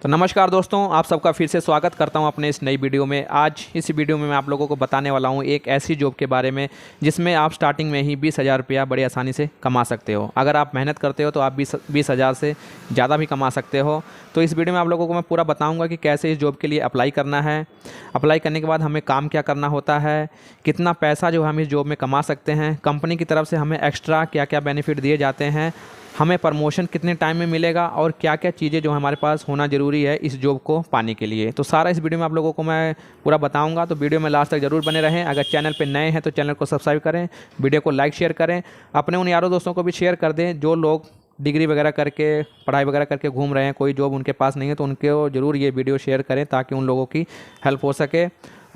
तो नमस्कार दोस्तों, आप सबका फिर से स्वागत करता हूं अपने इस नई वीडियो में। आज इस वीडियो में मैं आप लोगों को बताने वाला हूं एक ऐसी जॉब के बारे में जिसमें आप स्टार्टिंग में ही 20,000 रुपया बड़ी आसानी से कमा सकते हो। अगर आप मेहनत करते हो तो आप 20,000 से ज़्यादा भी कमा सकते हो। तो इस वीडियो में आप लोगों को मैं पूरा बताऊँगा कि कैसे इस जॉब के लिए अप्लाई करना है, अप्लाई करने के बाद हमें काम क्या करना होता है, कितना पैसा जो हम इस जॉब में कमा सकते हैं, कंपनी की तरफ से हमें एक्स्ट्रा क्या क्या बेनिफिट दिए जाते हैं, हमें प्रमोशन कितने टाइम में मिलेगा और क्या क्या चीज़ें जो हमारे पास होना ज़रूरी है इस जॉब को पाने के लिए। तो सारा इस वीडियो में आप लोगों को मैं पूरा बताऊंगा। तो वीडियो में लास्ट तक ज़रूर बने रहें। अगर चैनल पे नए हैं तो चैनल को सब्सक्राइब करें, वीडियो को लाइक शेयर करें, अपने उन यारों दोस्तों को भी शेयर कर दें जो लोग डिग्री वगैरह करके, पढ़ाई वगैरह करके घूम रहे हैं, कोई जॉब उनके पास नहीं है, तो उनको ज़रूर ये वीडियो शेयर करें ताकि उन लोगों की हेल्प हो सके।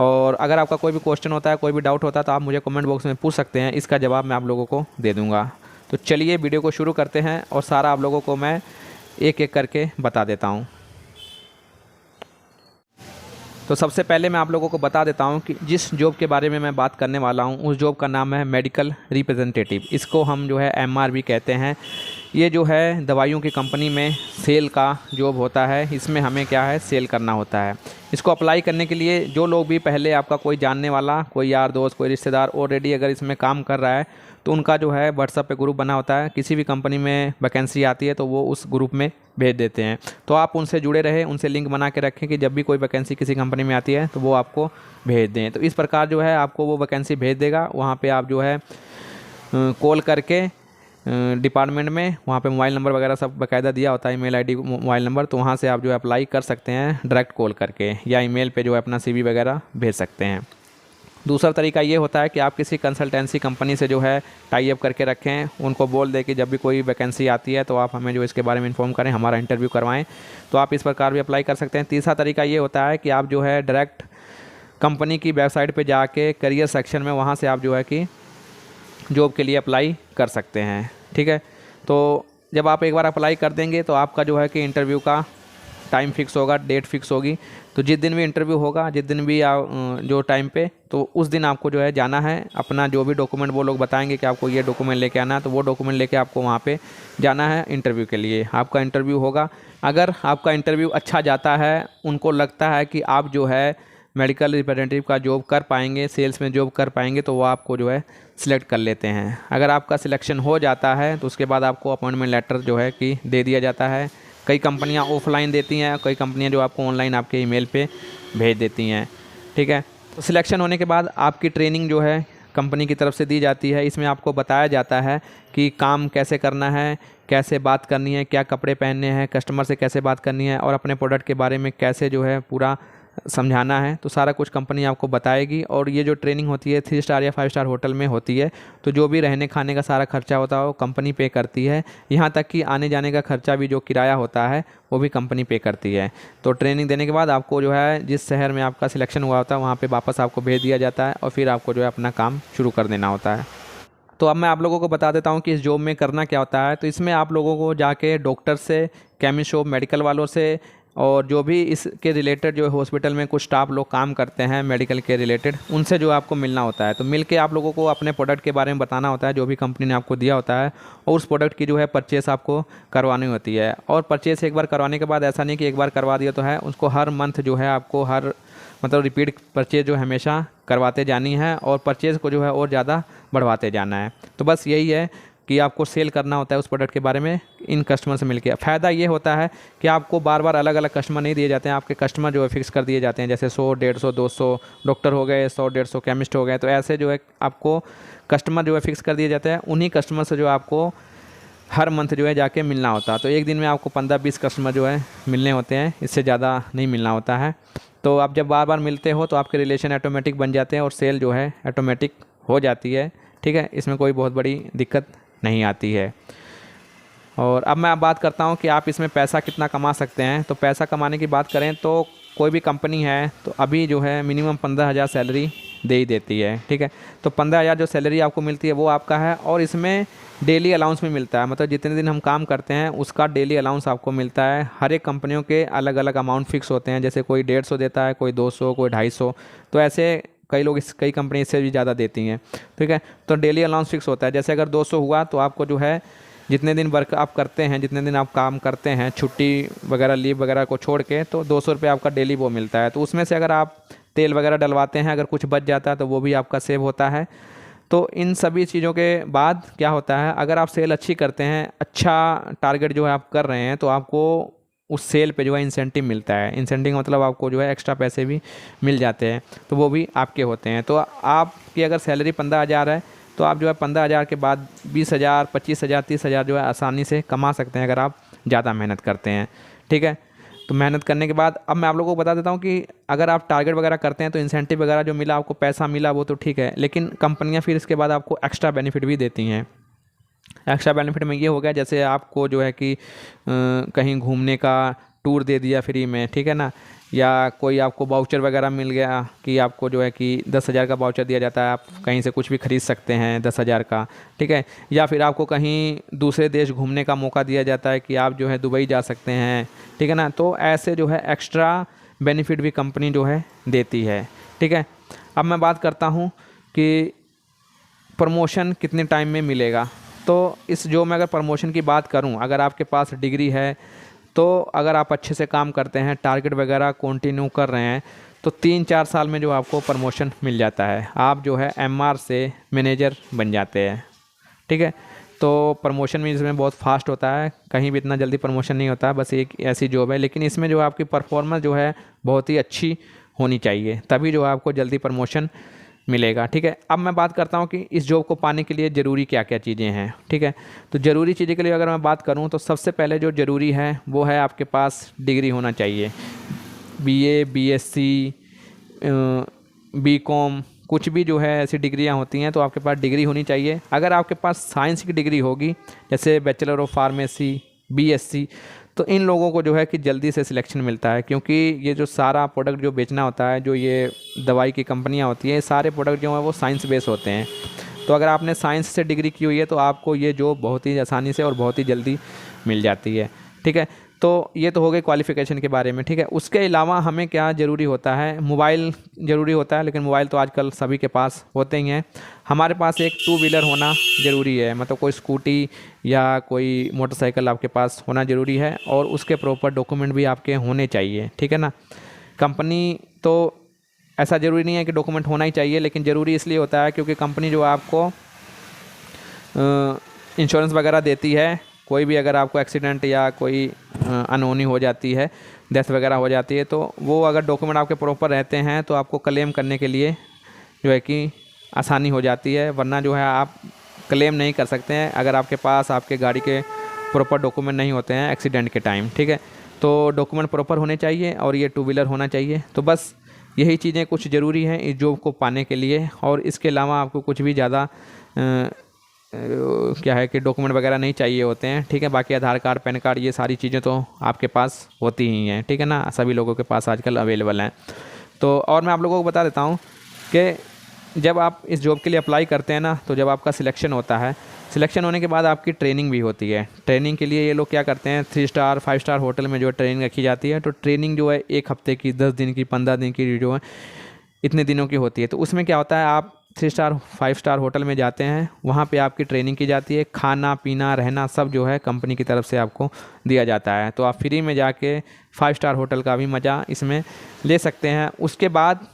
और अगर आपका कोई भी क्वेश्चन होता है, कोई भी डाउट होता है तो आप मुझे कमेंट बॉक्स में पूछ सकते हैं, इसका जवाब मैं आप लोगों को दे दूँगा। तो चलिए वीडियो को शुरू करते हैं और सारा आप लोगों को मैं एक एक करके बता देता हूं। तो सबसे पहले मैं आप लोगों को बता देता हूं कि जिस जॉब के बारे में मैं बात करने वाला हूं उस जॉब का नाम है मेडिकल रिप्रेजेंटेटिव। इसको हम जो है MR भी कहते हैं। ये जो है दवाइयों की कंपनी में सेल का जॉब होता है। इसमें हमें क्या है, सेल करना होता है। इसको अप्लाई करने के लिए जो लोग भी पहले आपका कोई जानने वाला, कोई यार दोस्त, कोई रिश्तेदार ऑलरेडी अगर इसमें काम कर रहा है तो उनका जो है व्हाट्सएप पे ग्रुप बना होता है। किसी भी कंपनी में वैकेंसी आती है तो वो उस ग्रुप में भेज देते हैं। तो आप उनसे जुड़े रहें, उनसे लिंक बना के रखें कि जब भी कोई वैकेंसी किसी कंपनी में आती है तो वो आपको भेज दें। तो इस प्रकार जो है आपको वो वैकेंसी भेज देगा। वहाँ पे आप जो है कॉल करके डिपार्टमेंट में, वहाँ पे मोबाइल नंबर वगैरह सब बाकायदा दिया होता है, ईमेल आईडी, मोबाइल नंबर, तो वहाँ से आप जो है अप्लाई कर सकते हैं डायरेक्ट कॉल करके, या ईमेल पे जो है अपना CV वगैरह भेज सकते हैं। दूसरा तरीका ये होता है कि आप किसी कंसल्टेंसी कंपनी से जो है टाई अप करके रखें, उनको बोल दें कि जब भी कोई वैकेंसी आती है तो आप हमें जो इसके बारे में इन्फॉर्म करें, हमारा इंटरव्यू करवाएं। तो आप इस प्रकार भी अप्लाई कर सकते हैं। तीसरा तरीका ये होता है कि आप जो है डायरेक्ट कंपनी की वेबसाइट पे जाके करियर सेक्शन में वहाँ से आप जो है कि जॉब के लिए अप्लाई कर सकते हैं। ठीक है, तो जब आप एक बार अप्लाई कर देंगे तो आपका जो है कि इंटरव्यू का टाइम फिक्स होगा, डेट फिक्स होगी। तो जिस दिन भी इंटरव्यू होगा, जिस दिन भी जो टाइम पे, तो उस दिन आपको जो है जाना है। अपना जो भी डॉक्यूमेंट वो लोग बताएंगे कि आपको ये डॉक्यूमेंट लेके आना है, तो वो डॉक्यूमेंट लेके आपको वहाँ पे जाना है इंटरव्यू के लिए। आपका इंटरव्यू होगा। अगर आपका इंटरव्यू अच्छा जाता है, उनको लगता है कि आप जो है मेडिकल रिप्रेजेंटेटिव का जॉब कर पाएंगे, सेल्स में जॉब कर पाएंगे, तो वो आपको जो है सिलेक्ट कर लेते हैं। अगर आपका सिलेक्शन हो जाता है तो उसके बाद आपको अपॉइंटमेंट लेटर जो है कि दे दिया जाता है। कई कंपनियां ऑफलाइन देती हैं, कई कंपनियां जो आपको ऑनलाइन आपके ईमेल पे भेज देती हैं। ठीक है, तो सिलेक्शन होने के बाद आपकी ट्रेनिंग जो है कंपनी की तरफ से दी जाती है। इसमें आपको बताया जाता है कि काम कैसे करना है, कैसे बात करनी है, क्या कपड़े पहनने हैं, कस्टमर से कैसे बात करनी है और अपने प्रोडक्ट के बारे में कैसे जो है पूरा समझाना है। तो सारा कुछ कंपनी आपको बताएगी। और ये जो ट्रेनिंग होती है 3 स्टार या 5 स्टार होटल में होती है। तो जो भी रहने खाने का सारा खर्चा होता है वो कंपनी पे करती है। यहाँ तक कि आने जाने का खर्चा भी, जो किराया होता है, वो भी कंपनी पे करती है। तो ट्रेनिंग देने के बाद आपको जो है जिस शहर में आपका सिलेक्शन हुआ होता है वहाँ पर वापस आपको भेज दिया जाता है और फिर आपको जो है अपना काम शुरू कर देना होता है। तो अब मैं आप लोगों को बता देता हूँ कि इस जॉब में करना क्या होता है। तो इसमें आप लोगों को जाके डॉक्टर से, केमिस्ट शॉप, मेडिकल वालों से और जो भी इसके रिलेटेड जो हॉस्पिटल में कुछ स्टाफ लोग काम करते हैं मेडिकल के रिलेटेड, उनसे जो आपको मिलना होता है। तो मिल के आप लोगों को अपने प्रोडक्ट के बारे में बताना होता है जो भी कंपनी ने आपको दिया होता है, और उस प्रोडक्ट की जो है परचेस आपको करवानी होती है। और परचेस एक बार करवाने के बाद ऐसा नहीं कि एक बार करवा दिया तो है, उसको हर मंथ जो है आपको मतलब रिपीट परचेज जो हमेशा करवाते जानी है और परचेज़ को जो है और ज़्यादा बढ़वाते जाना है। तो बस यही है कि आपको सेल करना होता है उस प्रोडक्ट के बारे में इन कस्टमर से मिलके। फ़ायदा ये होता है कि आपको बार बार अलग अलग कस्टमर नहीं दिए जाते हैं, आपके कस्टमर जो है फिक्स कर दिए जाते हैं। जैसे 100, 150, 200 डॉक्टर हो गए, 100, 150 केमिस्ट हो गए। तो ऐसे जो है आपको कस्टमर जो है फिक्स कर दिए जाते हैं। उन्हीं कस्टमर से जो आपको हर मंथ जो है जाके मिलना होता है। तो एक दिन में आपको 15-20 कस्टमर जो है मिलने होते हैं, इससे ज़्यादा नहीं मिलना होता है। तो आप जब बार बार मिलते हो तो आपके रिलेशन ऑटोमेटिक बन जाते हैं और सेल जो है ऑटोमेटिक हो जाती है। ठीक है, इसमें कोई बहुत बड़ी दिक्कत नहीं आती है। और अब मैं बात करता हूँ कि आप इसमें पैसा कितना कमा सकते हैं। तो पैसा कमाने की बात करें तो कोई भी कंपनी है तो अभी जो है मिनिमम 15,000 सैलरी दे ही देती है। ठीक है, तो 15,000 जो सैलरी आपको मिलती है वो आपका है। और इसमें डेली अलाउंस भी मिलता है, मतलब जितने दिन हम काम करते हैं उसका डेली अलाउंस आपको मिलता है। हर एक कंपनियों के अलग अलग अमाउंट फिक्स होते हैं, जैसे कोई 150 देता है, कोई 200, कोई 250। तो ऐसे कई कंपनी इससे भी ज़्यादा देती हैं। ठीक है, तो डेली अलाउंस फिक्स होता है। जैसे अगर 200 हुआ तो आपको जो है जितने दिन वर्क आप करते हैं, जितने दिन आप काम करते हैं, छुट्टी वगैरह लीव वगैरह को छोड़ के, तो 200 रुपये आपका डेली वो मिलता है। तो उसमें से अगर आप तेल वगैरह डलवाते हैं, अगर कुछ बच जाता है तो वो भी आपका सेव होता है। तो इन सभी चीज़ों के बाद क्या होता है, अगर आप सेल अच्छी करते हैं, अच्छा टारगेट जो है आप कर रहे हैं, तो आपको उस सेल पे जो है इंसेंटिव मिलता है। इंसेंटिव मतलब आपको जो है एक्स्ट्रा पैसे भी मिल जाते हैं, तो वो भी आपके होते हैं। तो आपकी अगर सैलरी 15,000 है, तो आप जो है 15,000 के बाद 20,000, 25,000, 30,000 जो है आसानी से कमा सकते हैं, अगर आप ज़्यादा मेहनत करते हैं। ठीक है, तो मेहनत करने के बाद अब मैं आप लोगों को बता देता हूँ कि अगर आप टारगेट वगैरह करते हैं तो इंसेंटिव वगैरह जो मिला, आपको पैसा मिला, वो तो ठीक है, लेकिन कंपनियाँ फिर इसके बाद आपको एक्स्ट्रा बेनिफिट भी देती हैं। एक्स्ट्रा बेनिफिट में ये हो गया, जैसे आपको जो है कि कहीं घूमने का टूर दे दिया फ्री में, ठीक है ना, या कोई आपको वाउचर वगैरह मिल गया कि आपको जो है कि 10,000 का वाउचर दिया जाता है, आप कहीं से कुछ भी खरीद सकते हैं 10,000 का, ठीक है। या फिर आपको कहीं दूसरे देश घूमने का मौका दिया जाता है कि आप जो है दुबई जा सकते हैं, ठीक है ना। तो ऐसे जो है एक्स्ट्रा बेनिफिट भी कंपनी जो है देती है, ठीक है। अब मैं बात करता हूँ कि प्रमोशन कितने टाइम में मिलेगा। तो इस जो मैं अगर प्रमोशन की बात करूं, अगर आपके पास डिग्री है, तो अगर आप अच्छे से काम करते हैं, टारगेट वगैरह कंटिन्यू कर रहे हैं, तो 3-4 साल में जो आपको प्रमोशन मिल जाता है। आप जो है एमआर से मैनेजर बन जाते हैं, ठीक है। तो प्रमोशन भी इसमें बहुत फास्ट होता है, कहीं भी इतना जल्दी प्रमोशन नहीं होता है, बस एक ऐसी जॉब है। लेकिन इसमें जो आपकी परफॉर्मेंस जो है बहुत ही अच्छी होनी चाहिए, तभी जो है आपको जल्दी प्रमोशन मिलेगा, ठीक है। अब मैं बात करता हूँ कि इस जॉब को पाने के लिए ज़रूरी क्या क्या चीज़ें हैं, ठीक है। तो ज़रूरी चीज़ें के लिए अगर मैं बात करूँ, तो सबसे पहले जो ज़रूरी है वो है आपके पास डिग्री होना चाहिए। बीए, बीएससी, बीकॉम, कुछ भी जो है ऐसी डिग्रियां होती हैं, तो आपके पास डिग्री होनी चाहिए। अगर आपके पास साइंस की डिग्री होगी, जैसे बैचलर ऑफ फार्मेसी, बीएससी, तो इन लोगों को जो है कि जल्दी से सिलेक्शन मिलता है, क्योंकि ये जो सारा प्रोडक्ट जो बेचना होता है, जो ये दवाई की कंपनियां होती हैं, सारे प्रोडक्ट जो हैं वो साइंस बेस होते हैं। तो अगर आपने साइंस से डिग्री की हुई है, तो आपको ये जॉब बहुत ही आसानी से और बहुत ही जल्दी मिल जाती है, ठीक है। तो ये तो हो गई क्वालिफ़िकेशन के बारे में, ठीक है। उसके अलावा हमें क्या ज़रूरी होता है, मोबाइल ज़रूरी होता है, लेकिन मोबाइल तो आजकल सभी के पास होते ही हैं। हमारे पास एक 2 व्हीलर होना ज़रूरी है, मतलब कोई स्कूटी या कोई मोटरसाइकिल आपके पास होना ज़रूरी है, और उसके प्रॉपर डॉक्यूमेंट भी आपके होने चाहिए, ठीक है ना। कंपनी तो ऐसा ज़रूरी नहीं है कि डॉक्यूमेंट होना ही चाहिए, लेकिन ज़रूरी इसलिए होता है क्योंकि कंपनी जो आपको इंश्योरेंस वगैरह देती है। कोई भी अगर आपको एक्सीडेंट या कोई अनहोनी हो जाती है, डेथ वगैरह हो जाती है, तो वो अगर डॉक्यूमेंट आपके प्रॉपर रहते हैं, तो आपको क्लेम करने के लिए जो है कि आसानी हो जाती है। वरना जो है आप क्लेम नहीं कर सकते हैं अगर आपके पास आपके गाड़ी के प्रॉपर डॉक्यूमेंट नहीं होते हैं एक्सीडेंट के टाइम, ठीक है। तो डॉक्यूमेंट प्रॉपर होने चाहिए, और ये 2 व्हीलर होना चाहिए। तो बस यही चीज़ें कुछ ज़रूरी हैं इस जॉब को पाने के लिए, और इसके अलावा आपको कुछ भी ज़्यादा क्या है कि डॉक्यूमेंट वगैरह नहीं चाहिए होते हैं, ठीक है। बाकी आधार कार्ड, पैन कार्ड, ये सारी चीज़ें तो आपके पास होती ही हैं, ठीक है ना, सभी लोगों के पास आजकल अवेलेबल हैं। तो और मैं आप लोगों को बता देता हूँ कि जब आप इस जॉब के लिए अप्लाई करते हैं ना, तो जब आपका सिलेक्शन होता है, सिलेक्शन होने के बाद आपकी ट्रेनिंग भी होती है। ट्रेनिंग के लिए ये लोग क्या करते हैं, 3 स्टार 5 स्टार होटल में जो है ट्रेनिंग रखी जाती है। तो ट्रेनिंग जो है 1 हफ्ते की, 10 दिन की, 15 दिन की जो है, इतने दिनों की होती है। तो उसमें क्या होता है, आप 3 स्टार 5 स्टार होटल में जाते हैं, वहाँ पे आपकी ट्रेनिंग की जाती है, खाना पीना रहना सब जो है कंपनी की तरफ से आपको दिया जाता है। तो आप फ्री में जाके 5 स्टार होटल का भी मज़ा इसमें ले सकते हैं। उसके बाद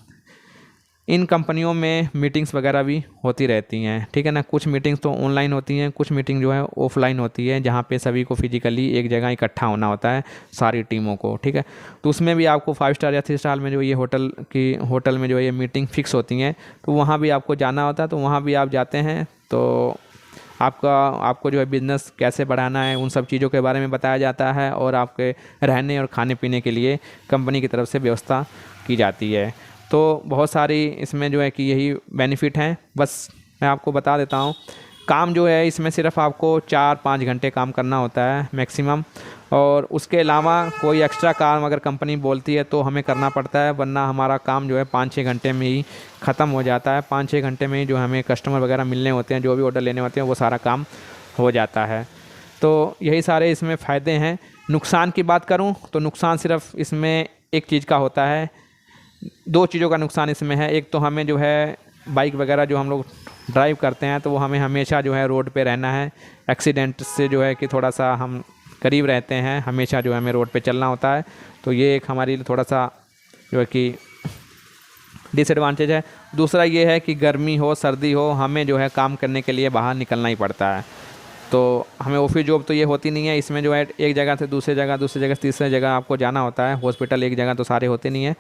इन कंपनियों में मीटिंग्स वगैरह भी होती रहती हैं, ठीक है ना। कुछ मीटिंग्स तो ऑनलाइन होती हैं, कुछ मीटिंग जो है ऑफलाइन होती है, जहाँ पे सभी को फिजिकली एक जगह इकट्ठा होना होता है, सारी टीमों को, ठीक है। तो उसमें भी आपको 5 स्टार या 3 स्टार में जो ये होटल में जो है ये मीटिंग फिक्स होती हैं, तो वहाँ भी आपको जाना होता है। तो वहाँ भी आप जाते हैं, तो आपको जो है बिज़नेस कैसे बढ़ाना है, उन सब चीज़ों के बारे में बताया जाता है, और आपके रहने और खाने पीने के लिए कंपनी की तरफ से व्यवस्था की जाती है। तो बहुत सारी इसमें जो है कि यही बेनिफिट हैं। बस मैं आपको बता देता हूँ, काम जो है इसमें सिर्फ आपको 4-5 घंटे काम करना होता है मैक्सिमम, और उसके अलावा कोई एक्स्ट्रा काम अगर कंपनी बोलती है तो हमें करना पड़ता है, वरना हमारा काम जो है 5-6 घंटे में ही ख़त्म हो जाता है। 5-6 घंटे में ही जो हमें कस्टमर वगैरह मिलने होते हैं, जो भी ऑर्डर लेने होते हैं, वो सारा काम हो जाता है। तो यही सारे इसमें फ़ायदे हैं। नुकसान की बात करूँ तो नुकसान सिर्फ इसमें एक चीज़ का होता है, 2 चीज़ों का नुकसान इसमें है। एक तो हमें जो है बाइक वगैरह जो हम लोग ड्राइव करते हैं तो वो हमें हमेशा जो है रोड पे रहना है। एक्सीडेंट से जो है कि थोड़ा सा हम करीब रहते हैं, हमेशा जो है हमें रोड पे चलना होता है। तो ये एक हमारी थोड़ा सा जो है कि डिसएडवांटेज है। दूसरा ये है कि गर्मी हो सर्दी हो, हमें जो है काम करने के लिए बाहर निकलना ही पड़ता है। तो हमें ऑफिस जॉब तो ये होती नहीं है, इसमें जो है एक जगह से दूसरी जगह से तीसरी जगह आपको जाना होता है। हॉस्पिटल एक जगह तो सारे होते नहीं हैं,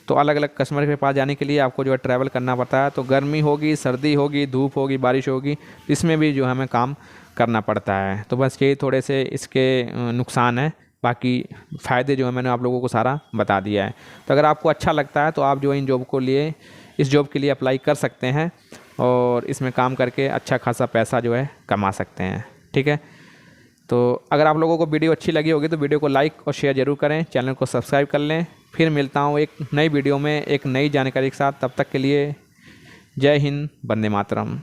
तो अलग अलग कस्टमर के पास जाने के लिए आपको जो है ट्रैवल करना पड़ता है। तो गर्मी होगी, सर्दी होगी, धूप होगी, बारिश होगी, इसमें भी जो हमें काम करना पड़ता है। तो बस यही थोड़े से इसके नुकसान है, बाकी फ़ायदे जो है मैंने आप लोगों को सारा बता दिया है। तो अगर आपको अच्छा लगता है तो आप जो है इस जॉब के लिए अप्लाई कर सकते हैं और इसमें काम करके अच्छा खासा पैसा जो है कमा सकते हैं। ठीक है, तो अगर आप लोगों को वीडियो अच्छी लगी होगी तो वीडियो को लाइक और शेयर ज़रूर करें, चैनल को सब्सक्राइब कर लें। फिर मिलता हूँ एक नई वीडियो में एक नई जानकारी के साथ। तब तक के लिए जय हिंद, वंदे मातरम।